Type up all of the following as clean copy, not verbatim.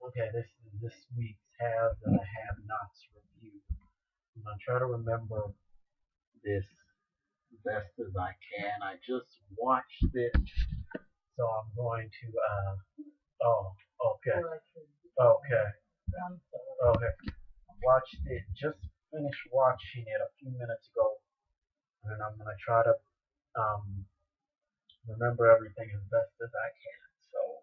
Okay, this is this week's haves and the have-nots review. I'm gonna try to remember this best as I can. I just watched it, so I'm going to. Oh, okay, okay, okay. I watched it. Just finished watching it a few minutes ago, and I'm gonna try to um remember everything as best as I can. So,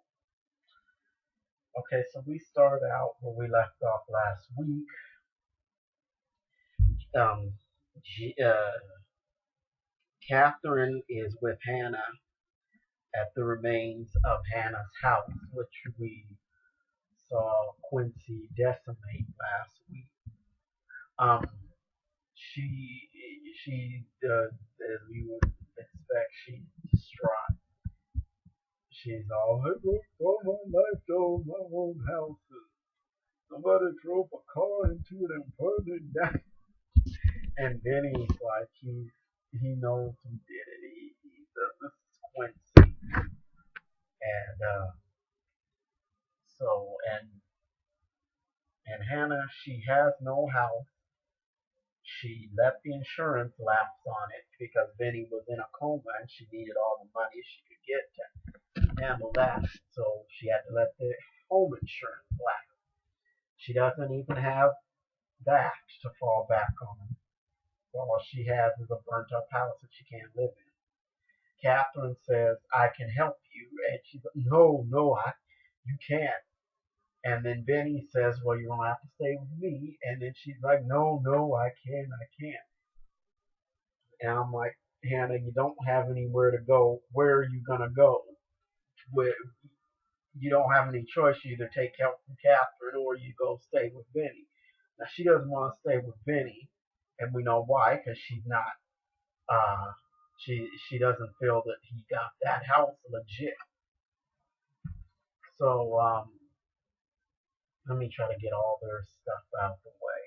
okay, so we started out where we left off last week. Um, G, Catherine is with Hannah at the remains of Hannah's house, which we saw Quincy decimate last week. Um, she, as we would expect, she's distraught. She's all, I broke all my life down my own house. Somebody drove a car into it and burned it down. And Benny's like, he knows who did it. He says, this is Quincy. And so and Hannah, she has no house. She let the insurance lapse on it because Benny was in a coma and she needed all the money she could get to handle that. So she had to let the home insurance lapse. She doesn't even have that to fall back on. All she has is a burnt up house that she can't live in. Catherine says, I can help you. And she's like, no, you can't. And then Benny says, well, you're going to have to stay with me. And then she's like, no, I can't. And I'm like, Hannah, you don't have anywhere to go. Where are you going to go? Where, you don't have any choice. You either take help from Catherine or you go stay with Benny. Now, she doesn't want to stay with Benny. And we know why, because she's not, she doesn't feel that he got that house legit. So, let me try to get all their stuff out the way.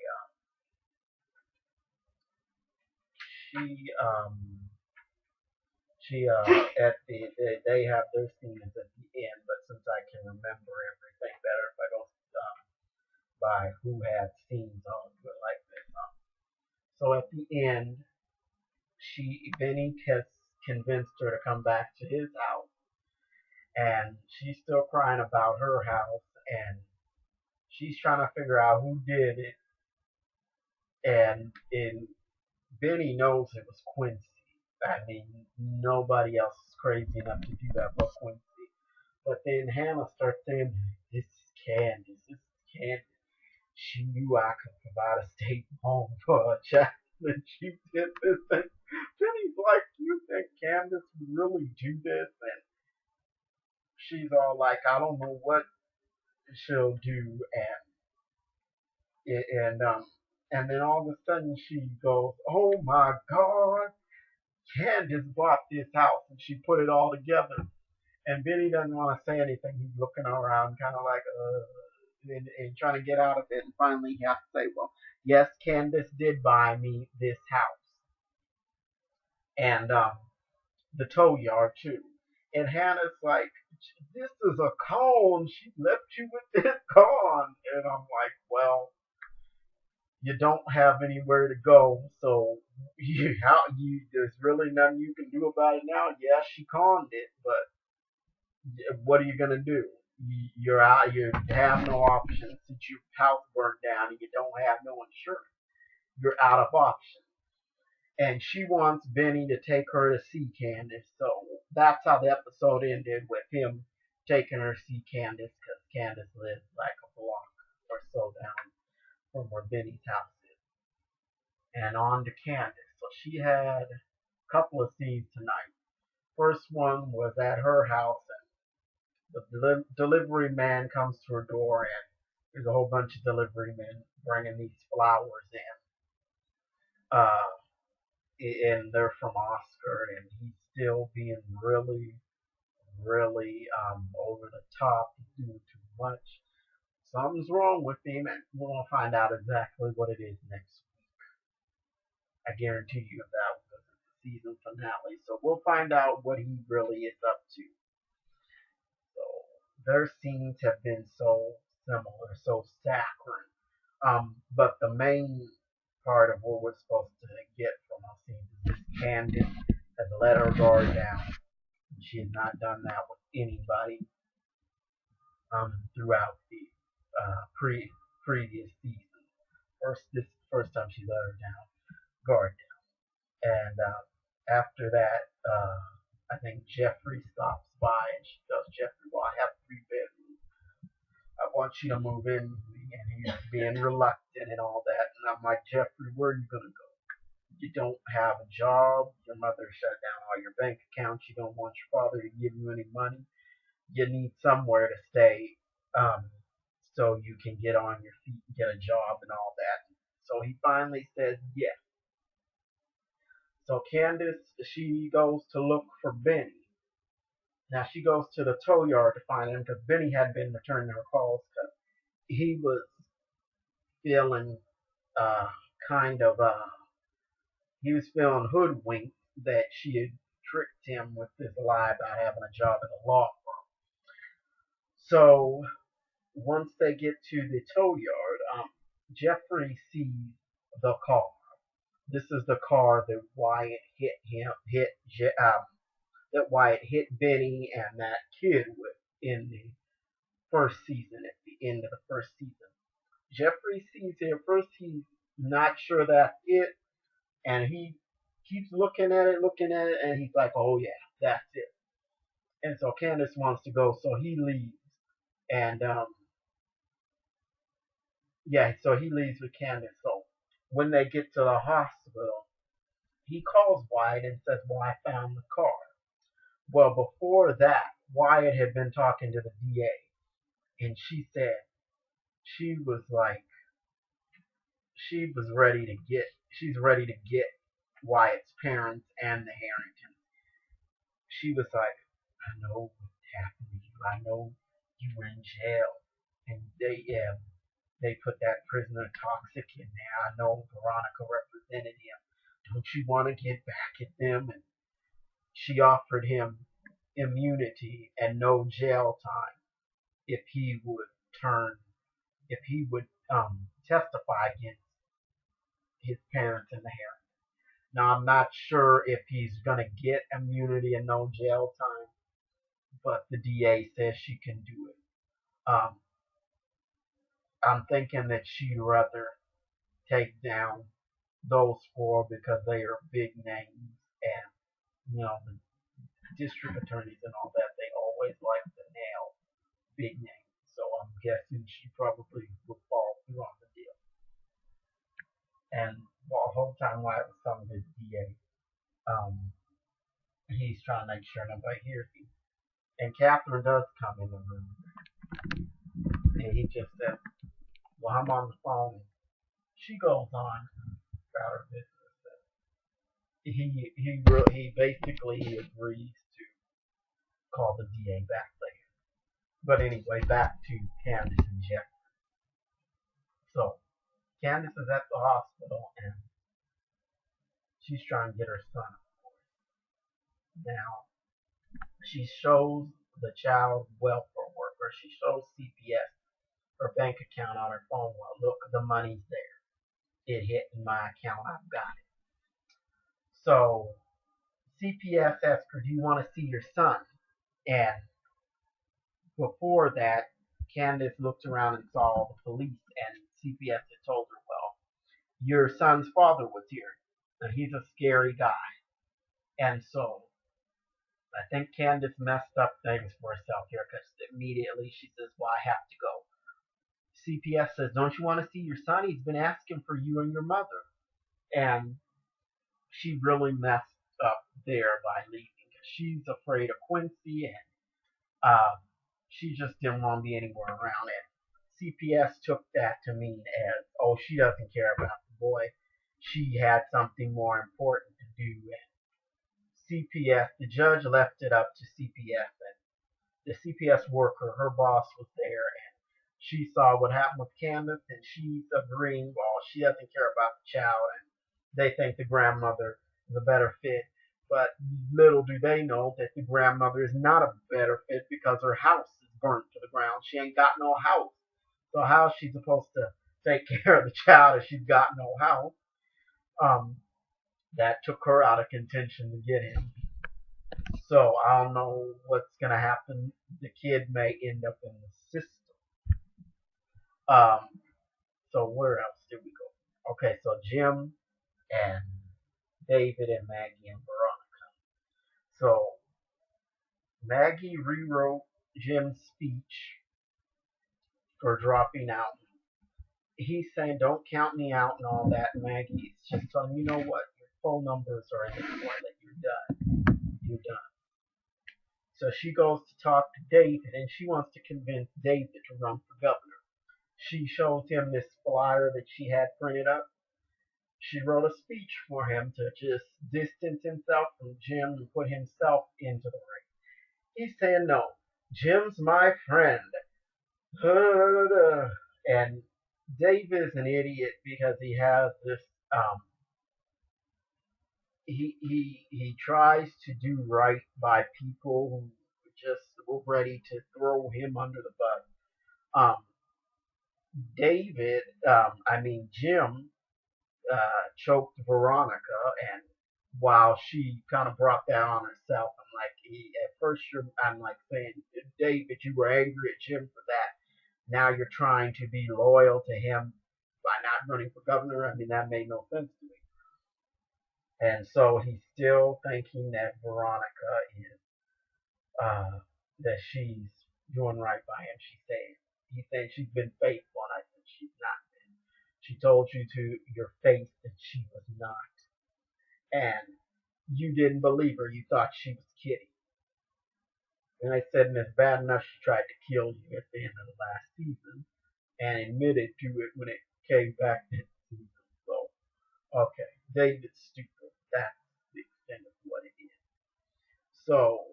She at they have their scenes at the end, but since I can remember everything better if I go by who had scenes, I'll do it like this. So at the end, Benny has convinced her to come back to his house, and she's still crying about her house, and she's trying to figure out who did it, and Benny knows it was Quincy. I mean, nobody else is crazy enough to do that but Quincy. But then Hannah starts saying, this is Candace, this is Candace. She knew I could provide a stable home for her child, and she did this. And Benny's like, you think Candace would really do this? And she's all like, I don't know what she'll do. And then all of a sudden she goes, oh my God, Candace bought this house, and she put it all together. And Benny doesn't want to say anything. He's looking around, kind of like, and trying to get out of it. And finally, he has to say, well, yes, Candace did buy me this house. And the tow yard, too. And Hannah's like, this is a con. She left you with this con. And I'm like, well, you don't have anywhere to go, so there's really nothing you can do about it now. Yeah, she conned it, but what are you gonna do? You're out. You have no options since your house burned down and you don't have no insurance. You're out of options. And she wants Benny to take her to see Candace. So that's how the episode ended, with him taking her to see Candace, because Candace lives like a block or so down from where Benny's house is. And on to Candace. So she had a couple of scenes tonight. First one was at her house, and the delivery man comes to her door, and there's a whole bunch of delivery men bringing these flowers in. Uh, and they're from Oscar, and he's still being really over the top. He's doing too much. Something's wrong with him, and we're gonna find out exactly what it is next week. I guarantee you that, because it's the season finale. So we'll find out what he really is up to. So their scenes have been so similar, so saccharine. But the main part of what we're supposed to get from our scene is this Candace has let her guard down. She had not done that with anybody throughout the previous season. First time she let her down, guard down, and after that, I think Jeffrey stops by and she tells Jeffrey, "Well, I have 3 bedrooms. I want you to move in with me," and he's being reluctant and all that. And I'm like, "Jeffrey, where are you gonna go? You don't have a job. Your mother shut down all your bank accounts. You don't want your father to give you any money. You need somewhere to stay, um, so you can get on your feet and get a job and all that." So he finally says yes. So Candace, she goes to look for Benny. Now she goes to the tow yard to find him because Benny had been returning her calls because he was feeling uh, kind of he was feeling hoodwinked that she had tricked him with this lie about having a job at a law firm. So once they get to the tow yard, Jeffrey sees the car. This is the car that Wyatt that Wyatt hit Benny and that kid with in the first season. At the end of the first season, Jeffrey sees it. At first, he's not sure that's it, and he keeps looking at it, and he's like, "Oh yeah, that's it." And so Candace wants to go, so he leaves, and yeah, so he leaves with Candace. So when they get to the hospital, he calls Wyatt and says, "Well, I found the car." Well, before that, Wyatt had been talking to the DA, and she said she was like, she's ready to get Wyatt's parents and the Harringtons. She was like, "I know what happened to you. I know you were in jail, and they put that prisoner Toxic in there. I know Veronica represented him. Don't you want to get back at them?" And she offered him immunity and no jail time if he would turn, if he would testify against his parents and the Harringtons. Now I'm not sure if he's gonna get immunity and no jail time, but the DA says she can do it. Um, I'm thinking that she'd rather take down those 4 because they are big names, and the district attorneys and all that, they always like to nail big names. So I'm guessing she probably would fall through on the deal. And while the whole time while I was telling the DA, um, he's trying to make sure nobody hears him. And Catherine does come in the room, and he just says, "Well, I'm on the phone." She goes on about her business. He basically agrees to call the DA back later. But anyway, back to Candace and Jeff. So Candace is at the hospital and she's trying to get her son, of course. Now she shows the child welfare worker. She shows CPS her bank account on her phone. Well, look, the money's there. It hit in my account. I've got it. So CPS asks her, "Do you want to see your son?" And before that, Candace looked around and saw all the police, and CPS had told her, "Well, your son's father was here, and he's a scary guy." And so I think Candace messed up things for herself here because immediately she says, "Well, I have to go." CPS says, "Don't you want to see your son? He's been asking for you and your mother." And she really messed up there by leaving because she's afraid of Quincy, and um, she just didn't want to be anywhere around it. CPS took that to mean as, oh, she doesn't care about the boy. She had something more important to do. And CPS, the judge left it up to CPS. And the CPS worker, her boss was there, and she saw what happened with Candace, and she's agreeing, well, she doesn't care about the child, and they think the grandmother is a better fit. But little do they know that the grandmother is not a better fit because her house is burnt to the ground. She ain't got no house. So how's she supposed to take care of the child if she's got no house? Um, that took her out of contention to get him. So I don't know what's gonna happen. The kid may end up in the system. Um, so where else did we go? Okay, so Jim and David and Maggie and Veronica. So Maggie rewrote Jim's speech for dropping out. He's saying, "Don't count me out" and all that. And Maggie's just telling him, "You know what? Your phone numbers are in the toilet. You're done. You're done." So she goes to talk to David, and she wants to convince David to run for governor. She shows him this flyer that she had printed up. She wrote a speech for him to just distance himself from Jim and put himself into the ring. He's saying, "No, Jim's my friend." And Dave is an idiot because he has this. He tries to do right by people who just were ready to throw him under the bus. Um, Jim choked Veronica, and while she kind of brought that on herself, at first I'm like saying, David, you were angry at Jim for that. Now you're trying to be loyal to him by not running for governor. I mean, that made no sense to me. And so he's still thinking that Veronica is, that she's doing right by him. He's saying she's been faithful, and I said she's not been. She told you to your face that she was not. And you didn't believe her. You thought she was kidding. And I said, and it's bad enough she tried to kill you at the end of the last season and admitted to it when it came back this season. So, okay, David's stupid. That's the extent of what it is. So,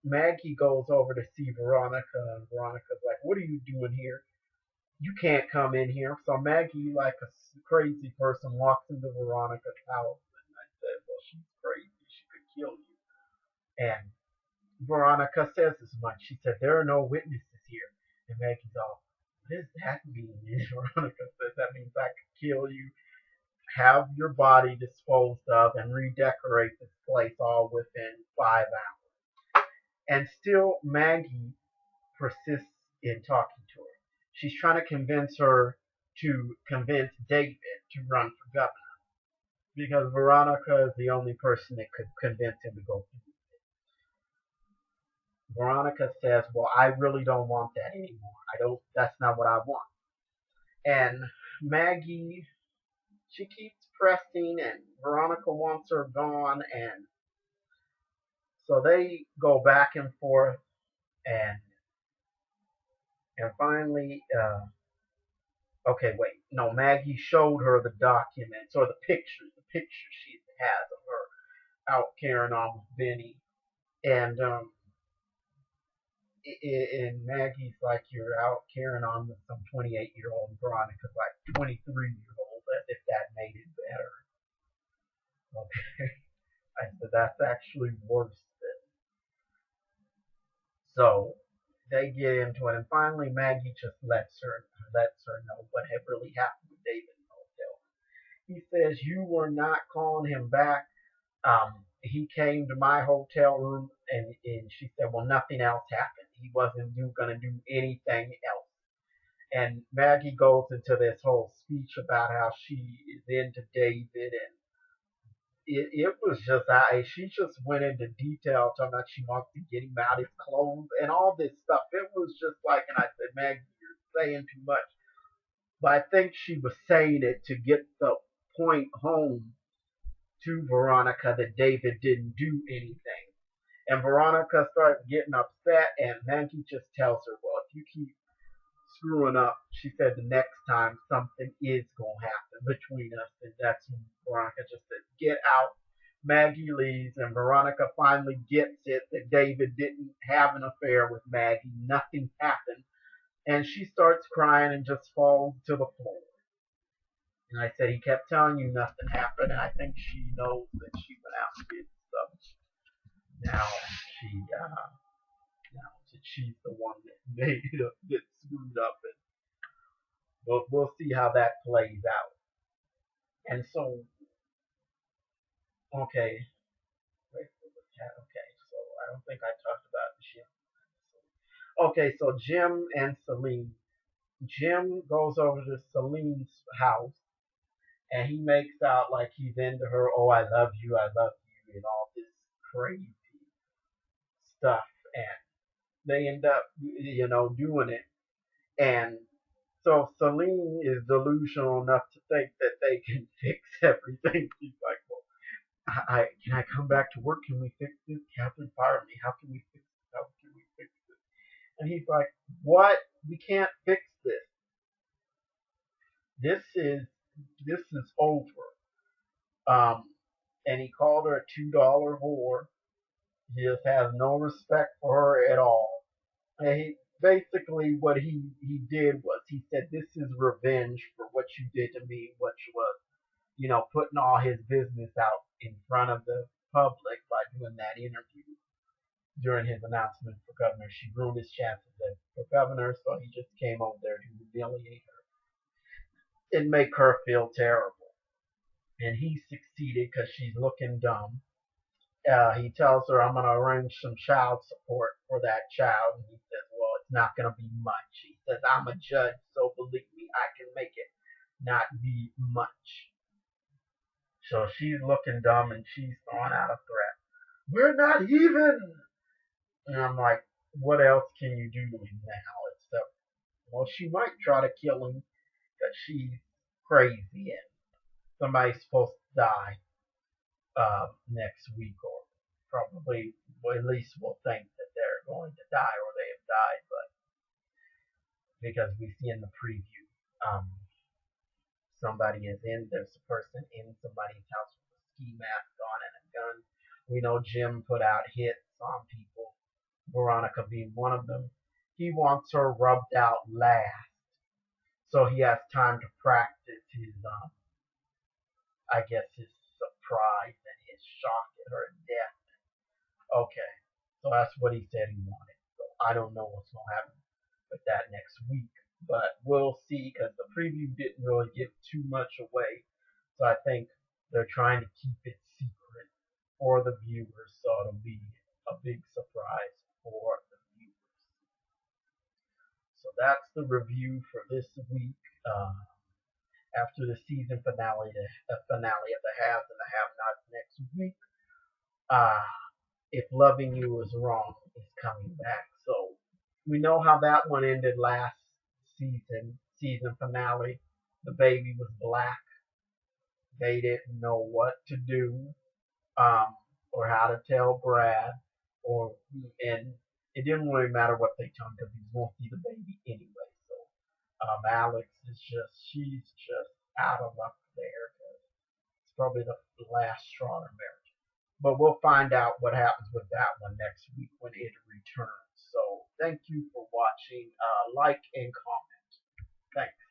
Maggie goes over to see Veronica, and Veronica's like, "What are you doing here? You can't come in here." So Maggie, like a crazy person, walks into Veronica's house, and I said, "Well, she's crazy. She could kill you." And Veronica says as much. She said, "There are no witnesses here." And Maggie's all, "What does that mean?" And Veronica says, "That means I could kill you, have your body disposed of, and redecorate this place all within 5 hours." And still, Maggie persists in talking to her. She's trying to convince David to run for governor because Veronica is the only person that could convince him to go through. Veronica says, "Well, I really don't want that anymore. I don't. That's not what I want." And Maggie, she keeps pressing, and Veronica wants her gone, and so they go back and forth, and finally, okay, wait, no, Maggie showed her the documents or the pictures she has of her out carrying on with Benny, and Maggie's like, "You're out carrying on with some 28-year-old, and Veronica's like 23-year-old, as if that made it better." Okay, I said that's actually worse than. So they get into it, and finally Maggie just lets her know what had really happened with David in the hotel. He says, "You were not calling him back. He came to my hotel room," and she said, "Well, nothing else happened. He wasn't going to do anything else." And Maggie goes into this whole speech about how she is into David, and it was just, she just went into detail talking about she wants to get him out his clothes and all this stuff. It was just like, and I said, "Maggie, you're saying too much." But I think she was saying it to get the point home to Veronica that David didn't do anything. And Veronica starts getting upset, and Maggie just tells her, "Well, if you keep screwing up," she said, "the next time something is going to happen between us." And that's when Veronica just says, "Get out." Maggie leaves, and Veronica finally gets it that David didn't have an affair with Maggie. Nothing happened. And she starts crying and just falls to the floor. And I said, "He kept telling you nothing happened." And I think she knows that she went out and did stuff. Now she, now that she's the one that made it, that screwed up. we'll see how that plays out. And so, okay, wait for the cat. Okay, so I don't think I talked about Jim. Okay, so Jim and Celine. Jim goes over to Celine's house and he makes out like he's into her. Oh, I love you, and all this crazy stuff. And they end up, doing it. And so Celine is delusional enough to think that they can fix everything. She's like, well, can I come back to work? Can we fix this? Catherine fired me. How can we fix this? How can we fix this? And he's like, what? We can't fix this. This is this is over. Um, and he called her a $2 whore. He just has no respect for her at all. And he basically what he did was he said, "This is revenge for what you did to me," which was putting all his business out in front of the public by doing that interview during his announcement for governor. She ruined his chances for governor, so he just came over there to humiliate her and make her feel terrible. And he succeeded because she's looking dumb. He tells her, "I'm going to arrange some child support for that child." And he says, "Well, it's not going to be much." He says, "I'm a judge, so believe me, I can make it not be much." So she's looking dumb and she's throwing out a threat. "We're not even." And I'm like, what else can you do to him now? Except, well, she might try to kill him because she's crazy and somebody's supposed to die next week, or probably, well, at least we'll think that they're going to die or they have died, but because we see in the preview, um, there's a person in somebody's house with a ski mask on and a gun. We know Jim put out hits on people, Veronica being one of them. He wants her rubbed out last, so he has time to practice his, I guess, his surprise and his shock at her death. Okay, so that's what he said he wanted. So I don't know what's going to happen with that next week, but we'll see because the preview didn't really give too much away. So I think they're trying to keep it secret for the viewers, so it'll be a big surprise for the viewers. So that's the review for this week. After the season finale, the finale of the haves and the have-nots next week. Uh, if Loving You Is Wrong is coming back. So we know how that one ended last season finale. The baby was black. They didn't know what to do, or how to tell Brad, and it didn't really matter what they told him because he was going to see the baby anyway. So Alex she's just out of luck there because it's probably the last straw in her marriage. But we'll find out what happens with that one next week when it returns. So thank you for watching. Like and comment. Thanks.